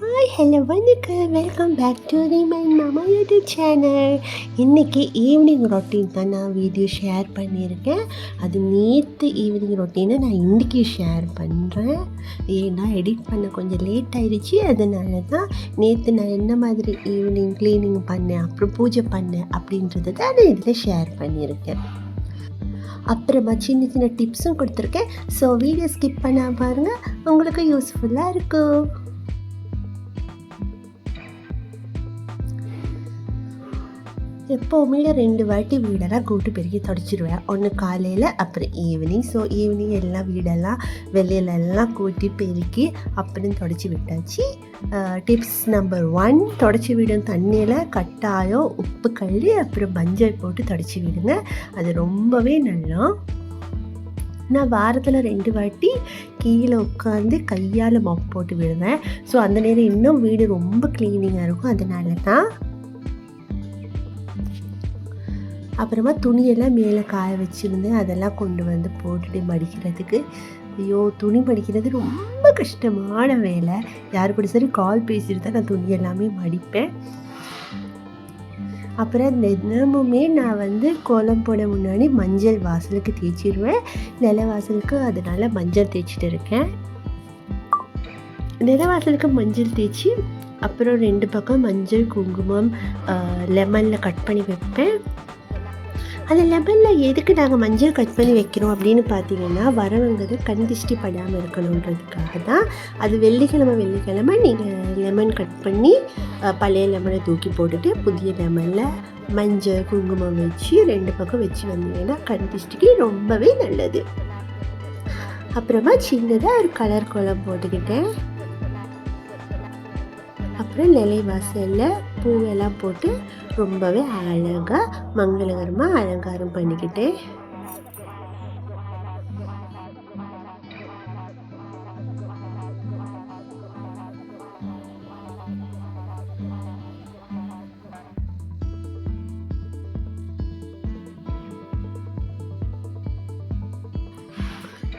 Hi hello வணக்கம், welcome back to remain மாமா YouTube channel. இன்றைக்கி ஈவினிங் ரொட்டீன் தான் நான் வீடியோ ஷேர் பண்ணியிருக்கேன். அது நேற்று ஈவினிங் ரொட்டீனை நான் இன்றைக்கி ஷேர் பண்ணுறேன். ஏன்னா எடிட் பண்ண கொஞ்சம் லேட் ஆகிடுச்சு. அதனால தான் நேற்று நான் என்ன மாதிரி ஈவினிங் க்ளீனிங் பண்ணேன், அப்புறம் பூஜை பண்ணேன் அப்படின்றத தான் நான் இதில் ஷேர் பண்ணியிருக்கேன். அப்புறமா சின்ன சின்ன டிப்ஸும் கொடுத்துருக்கேன். ஸோ வீடியோ ஸ்கிப் பண்ணால் பாருங்கள், உங்களுக்கு யூஸ்ஃபுல்லாக இருக்கும். எப்போவுமே 2 வாட்டி வீடெல்லாம் கூட்டு பெருக்கி தொடச்சிடுவேன். ஒன்று காலையில், அப்புறம் ஈவினிங். ஸோ ஈவினிங் எல்லாம் வீடெல்லாம் வெளியிலெல்லாம் கூட்டி பெருக்கி அப்புறம் தொடச்சி விட்டாச்சு. டிப்ஸ் நம்பர் 1, தொடச்சி விடும் தண்ணியில் கட்டாயம் உப்பு கல்லி அப்புறம் மஞ்சள் போட்டு தொடச்சி விடுங்க. அது ரொம்பவே நல்லா. நான் வாரத்தில் 2 வாட்டி கீழே உட்காந்து கையால் மாப் போட்டு விடுவேன். ஸோ அந்த நேரம் இன்னும் வீடு ரொம்ப க்ளீனிங்காக இருக்கும். அதனால தான். அப்புறமா துணியெல்லாம் மேலே காய வச்சுருந்தேன். அதெல்லாம் கொண்டு வந்து போட்டுட்டு மடிக்கிறதுக்கு. ஐயோ, துணி மடிக்கிறது ரொம்ப கஷ்டமான வேலை. யார் கூட சரி கால் பேசிட்டு தான் நான் துணி எல்லாமே மடிப்பேன். அப்புறம் தினமுமே நான் வந்து கோலம் போட முன்னாடி மஞ்சள் வாசலுக்கு தேய்ச்சிடுவேன். நில வாசலுக்கு அதனால் மஞ்சள் தேய்ச்சிட்டு இருக்கேன். நில வாசலுக்கு மஞ்சள் தேய்ச்சி அப்புறம் 2 பக்கம் மஞ்சள் குங்குமம் லெமனில் கட் பண்ணி வைப்பேன். அந்த லெமனில் எதுக்கு நாங்கள் மஞ்சள் கட் பண்ணி வைக்கிறோம் அப்படின்னு பார்த்தீங்கன்னா, வரவங்கிறது கண் திஷ்டி படாமல் இருக்கணுன்றதுக்காக தான். அது வெள்ளிக்கிழமை நீங்கள் லெமன் கட் பண்ணி பழைய லெமனை தூக்கி போட்டுட்டு புதிய லெமனில் மஞ்சள் குங்குமம் வச்சு 2 பக்கம் வச்சு வந்தீங்கன்னா கண் திஷ்டிக்கு ரொம்பவே நல்லது. அப்புறமா சின்னதாக ஒரு கலர் கோலம் போட்டுக்கிட்டேன். அப்புறம் நிலை வாசலில் பூவெல்லாம் போட்டு ரொம்பவே அழகாக மங்களகரமாக அலங்காரம் பண்ணிக்கிட்டேன்.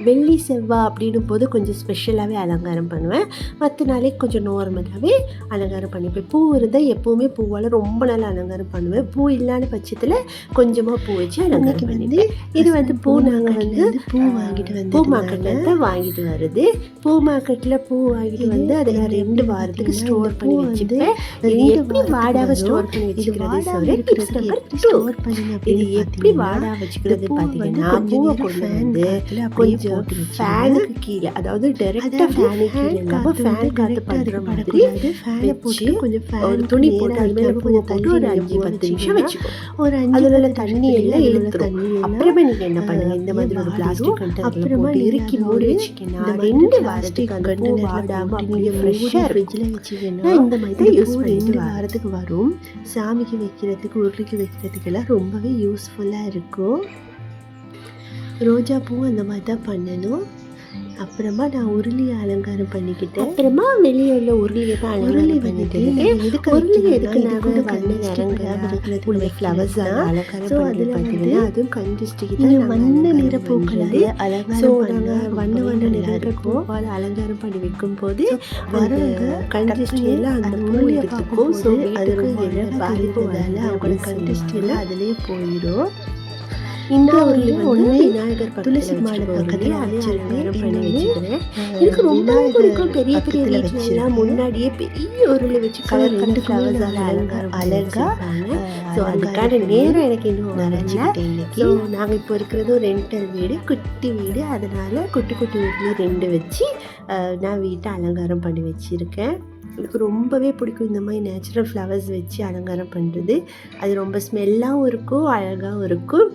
வெள்ளி செவ்வாய் அப்படின்னும் போது கொஞ்சம் ஸ்பெஷலாகவே அலங்காரம் பண்ணுவேன். மற்ற நாளைக்கு கொஞ்சம் நார்மலாகவே அலங்காரம் பண்ணிப்பேன். பூ இருந்தால் எப்போவுமே பூவால் ரொம்ப நாள் அலங்காரம் பண்ணுவேன். பூ இல்லாத பட்சத்தில் கொஞ்சமாக பூ வச்சு அலங்காரம் பண்ணிவிட்டு, இது வந்து பூ நாங்கள் வந்து பூ மார்க்கெட்டில் தான் வாங்கிட்டு வருது. பூ மார்க்கெட்டில் பூ வாங்கிட்டு வந்து அதை நான் 2 வாரத்துக்கு ஸ்டோர் பண்ணி வச்சுப்பேன். இது எப்படி வாடாக ஸ்டோர் பண்ணி வச்சுக்கிறது ஸ்டோர் பண்ணி இது எப்படி வாடாக வச்சுக்கிறது பார்த்தீங்கன்னா, பூவை கொண்டு வந்து கொஞ்சம் ஃபேனுக்கு கீழே, அதாவது டைரெக்டாக ஃபேனுக்கு கீழே இல்லாமல் ஃபேன் காற்று பண்ணுற மாதிரி வச்சு ஒரு துணி போட்டு அது மேலே பூவை போட்டு ஒரு 5-10 நிமிஷம் வச்சுக்கோ. அதில் உள்ள தண்ணி எல்லாம் இழுத்துரும். அப்புறமா நீங்கள் என்ன பண்ணுங்கள், இந்த மாதிரி ஒரு பிளாஸ்டிக் கண்டெய்னரில் போட்டு இறுக்கி மூடி வச்சுக்கன்னா 2 வாரத்துக்கு அந்த பூ வாடாமல் அப்படியே ஃப்ரெஷ்ஷாக ஃப்ரிட்ஜில் வச்சுக்கன்னா இந்த மாதிரி தான் யூஸ் பண்ணிட்டு 2 வாரத்துக்கு வரும். சாமிக்கு வைக்கிறதுக்கு, உருளைக்கு வைக்கிறதுக்கெல்லாம் ரொம்பவே யூஸ்ஃபுல்லாக இருக்கும். ரோஜா பூ அந்த மாதிரி தான் பண்ணணும். அப்புறமா நான் உருளி அலங்காரம் பண்ணிக்கிட்டேன். அப்புறமா வெளியே உள்ள உருளியை தான் அலங்காரம் பண்ணிட்டு உருளி எதுக்கு நாங்கள் வண்ண நிறங்க உள்ள ஃப்ளவர்ஸ் அலங்காரம். ஸோ அதில் பார்த்தீங்கன்னா அதுவும் கண்டிஸ்டிக்கு தான் வண்ண நிற பூக்களால் அலங்காரம். ஸோ நாங்கள் வண்ண நிற பூவால் அலங்காரம் பண்ணி வைக்கும் போது வரவங்க கண்டிஸ்டியெல்லாம் அந்த பூ எடுத்துக்கும். ஸோ அதுக்கு என்ன பாதிப்புனால அவங்க கண்டிஸ்டியெல்லாம் அதிலே போயிடும். இந்த ஒரு ஒன்று விநாயகர் துளசி மாலை பக்கத்தில் அலங்காரம் பண்ணி வச்சுக்கிறேன். எனக்கு ரொம்ப பிடிக்கும். பெரிய பெரிய வீட்டிலலாம் முன்னாடியே பெரிய உருளை வச்சு கலர் கண்டு ஃப்ளவர்ஸால் அழகாக. ஸோ அதுக்கான நேரம் எனக்கு இன்னும் வரல. ஸோ நாங்கள் இப்போ இருக்கிறது ஒரு ரெண்டல் வீடு, குட்டி வீடு. அதனால் குட்டி குட்டி வீட்டில் 2 வச்சு நான் வீட்டை அலங்காரம் பண்ணி வச்சுருக்கேன். எனக்கு ரொம்பவே பிடிக்கும் இந்த மாதிரி நேச்சுரல் ஃப்ளவர்ஸ் வச்சு அலங்காரம் பண்ணுறது. அது ரொம்ப ஸ்மெல்லாகவும் இருக்கும், அழகாகவும் இருக்கும்.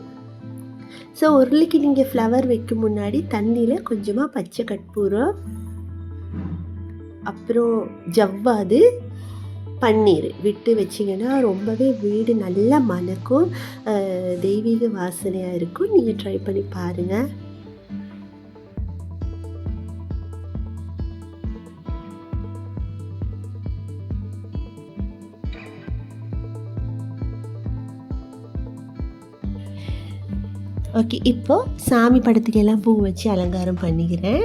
ஸோ உருளைக்கு நீங்கள் ஃப்ளவர் வைக்கும் முன்னாடி தண்ணியில் கொஞ்சமாக பச்சை கற்பூரம், அப்புறம் ஜவ்வாது, பன்னீர் விட்டு வச்சிங்கன்னா ரொம்பவே வீடு நல்லா மணக்கும், தெய்வீக வாசனையாக இருக்கும். நீங்கள் ட்ரை பண்ணி பாருங்கள். ஓகே, இப்போது சாமி படத்துக்கெல்லாம் பூ வச்சு அலங்காரம் பண்ணிக்கிறேன்.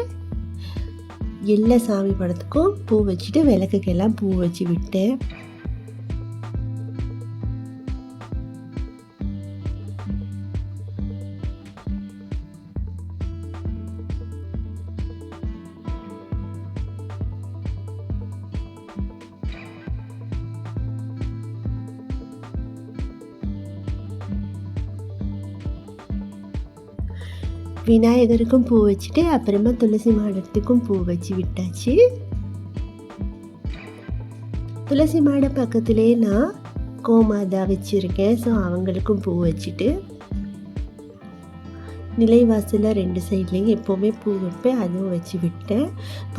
எல்லா சாமி படத்துக்கும் பூ வச்சுட்டு விளக்குக்கெல்லாம் பூ வச்சு விட்டேன். விநாயகருக்கும் பூ வச்சுட்டு அப்புறமா துளசி மாடத்துக்கும் பூ வச்சு விட்டாச்சு. துளசி மாட பக்கத்துலேயே நான் கோமாதா வச்சுருக்கேன். ஸோ அவங்களுக்கும் பூ வச்சுட்டு நிலைவாசலில் 2 சைட்லேயும் எப்போவுமே பூ வைப்பேன், அதுவும் வச்சு விட்டேன்.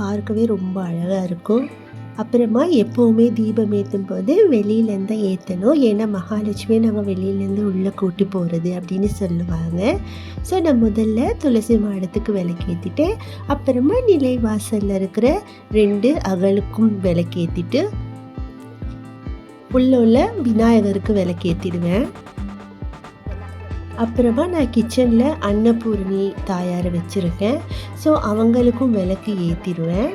பார்க்கவே ரொம்ப அழகாக இருக்கும். அப்புறமா எப்போவுமே தீபம் ஏற்றும் போது வெளியிலேருந்து தான் ஏற்றணும். ஏன்னா மகாலட்சுமியை நாங்கள் வெளியிலேருந்து உள்ளே கூட்டி போகிறது அப்படின்னு சொல்லுவாங்க. ஸோ நான் முதல்ல துளசி மாடத்துக்கு விளக்கேற்றிட்டு அப்புறமா நிலைவாசலில் இருக்கிற 2 அகலுக்கும் விளக்கேற்றிட்டு உள்ள விநாயகருக்கு விளக்கேற்றிடுவேன். அப்புறமா நான் கிச்சனில் அன்னபூரணி தாயாரை வச்சுருக்கேன். ஸோ அவங்களுக்கும் விளக்கு ஏற்றிடுவேன்.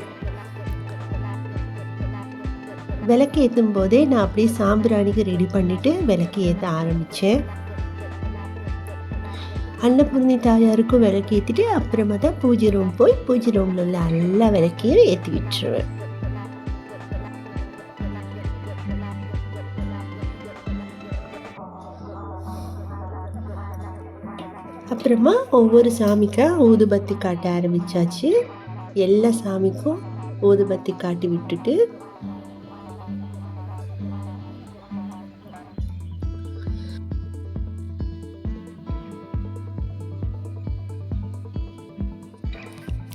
விளக்கு ஏற்றும் போதே நான் அப்படியே சாம்பிராணிக்கு ரெடி பண்ணிவிட்டு விளக்கு ஏற்ற ஆரம்பித்தேன். அன்னபூர்ணி தாயாருக்கும் விளக்கு ஏற்றிட்டு அப்புறமா தான் பூஜை ரூம் போய் பூஜை ரூமில் உள்ள எல்லா விளக்கையும் ஏற்றி விட்டுருவேன். அப்புறமா ஒவ்வொரு சாமிக்காக ஊதுபத்தி காட்ட ஆரம்பித்தாச்சு. எல்லா சாமிக்கும் ஊதுபத்தி காட்டி விட்டுட்டு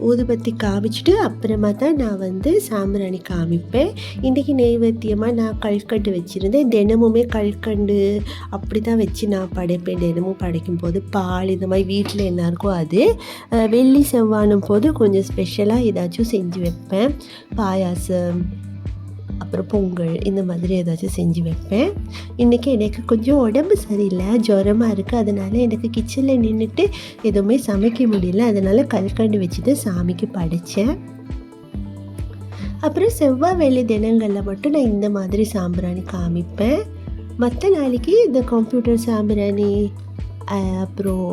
ஊதுபத்தி காமிச்சிட்டு அப்புறமா தான் நான் சாம்பிராணி காமிப்பேன். இன்றைக்கி நெய்வேத்தியமாக நான் கல்கண்டு வச்சுருந்தேன். தினமுமே கல்கண்டு அப்படி தான் வச்சு நான் படைப்பேன். தினமும் படைக்கும் போது பால் இந்த மாதிரி வீட்டில் என்ன இருக்கோ அது. வெள்ளி செவ்வாயும் போது கொஞ்சம் ஸ்பெஷலாக ஏதாச்சும் செஞ்சு வைப்பேன். பாயாசம் அப்புறம் பொங்கல் இந்த மாதிரி ஏதாச்சும் செஞ்சு வைப்பேன். இன்றைக்கி எனக்கு கொஞ்சம் உடம்பு சரியில்லை, ஜுரமாக இருக்குது. அதனால் எனக்கு கிச்சனில் நின்றுட்டு எதுவுமே சமைக்க முடியல. அதனால் கல்கண்டு வச்சுட்டு சாமிக்கு படைத்தேன். அப்புறம் செவ்வாய் வெள்ளி தினங்களில் மட்டும் நான் இந்த மாதிரி சாம்பிராணி காமிப்பேன். மற்ற நாளைக்கு இந்த கம்ப்யூட்டர் சாம்பிராணி அப்புறம்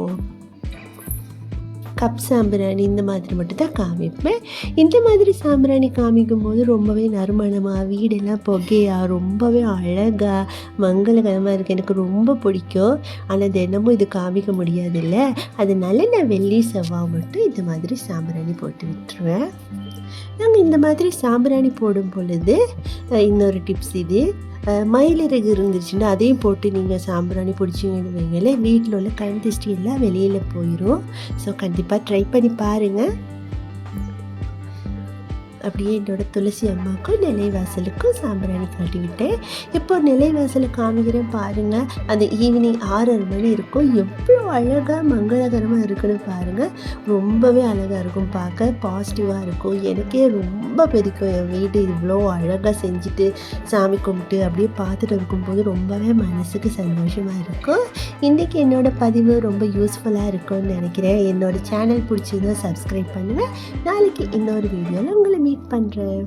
கப் சாம்பிராணி இந்த மாதிரி மட்டும் தான் காமிப்பேன். இந்த மாதிரி சாம்பிராணி காமிக்கும் போது ரொம்பவே நறுமணமாக வீடெல்லாம் புகையாக ரொம்பவே அழகாக மங்களகரமாக இருக்குது. எனக்கு ரொம்ப பிடிக்கும். ஆனால் தினமும் இது காமிக்க முடியாதுல்ல, அதனால நான் வெள்ளி செவ்வாய் மட்டும் இந்த மாதிரி சாம்பிராணி போட்டு விட்டுருவேன். நாங்கள் இந்த மாதிரி சாம்பிராணி போடும் பொழுது இன்னொரு டிப்ஸ் இது, மயிலிறகு இருந்துச்சுன்னா அதையும் போட்டு நீங்கள் சாம்பிராணி பிடிச்சிங்கன்னு வைங்களே, வீட்டில் உள்ள கண் திஷ்டி எல்லாம் வெளியில் போயிடும். ஸோ கண்டிப்பாக ட்ரை பண்ணி பாருங்கள். அப்படியே என்னோடய துளசி அம்மாவுக்கும் நிலைவாசலுக்கும் சாம்பிராணி காட்டி விட்டேன். இப்போ நிலைவாசலை காமிக்கிறேன் பாருங்கள். அந்த ஈவினிங் 6:30 மணி இருக்கும். எவ்வளோ அழகாக மங்களகரமாக இருக்குன்னு பாருங்கள். ரொம்பவே அழகாக இருக்கும், பார்க்க பாசிட்டிவாக இருக்கும். எனக்கே ரொம்ப பிடிக்கும். என் வீடு இவ்வளோ அழகாக செஞ்சுட்டு சாமி கும்பிட்டு அப்படியே பார்த்துட்டு இருக்கும்போது ரொம்பவே மனசுக்கு சந்தோஷமாக இருக்கும். இன்றைக்கி என்னோடய பதிவு ரொம்ப யூஸ்ஃபுல்லாக இருக்கும்னு நினைக்கிறேன். என்னோடய சேனல் பிடிச்சிருந்தா சப்ஸ்கிரைப் பண்ணுவேன். நாளைக்கு இன்னொரு வீடியோவில் உங்களை மீட் பண்ணுறேன்.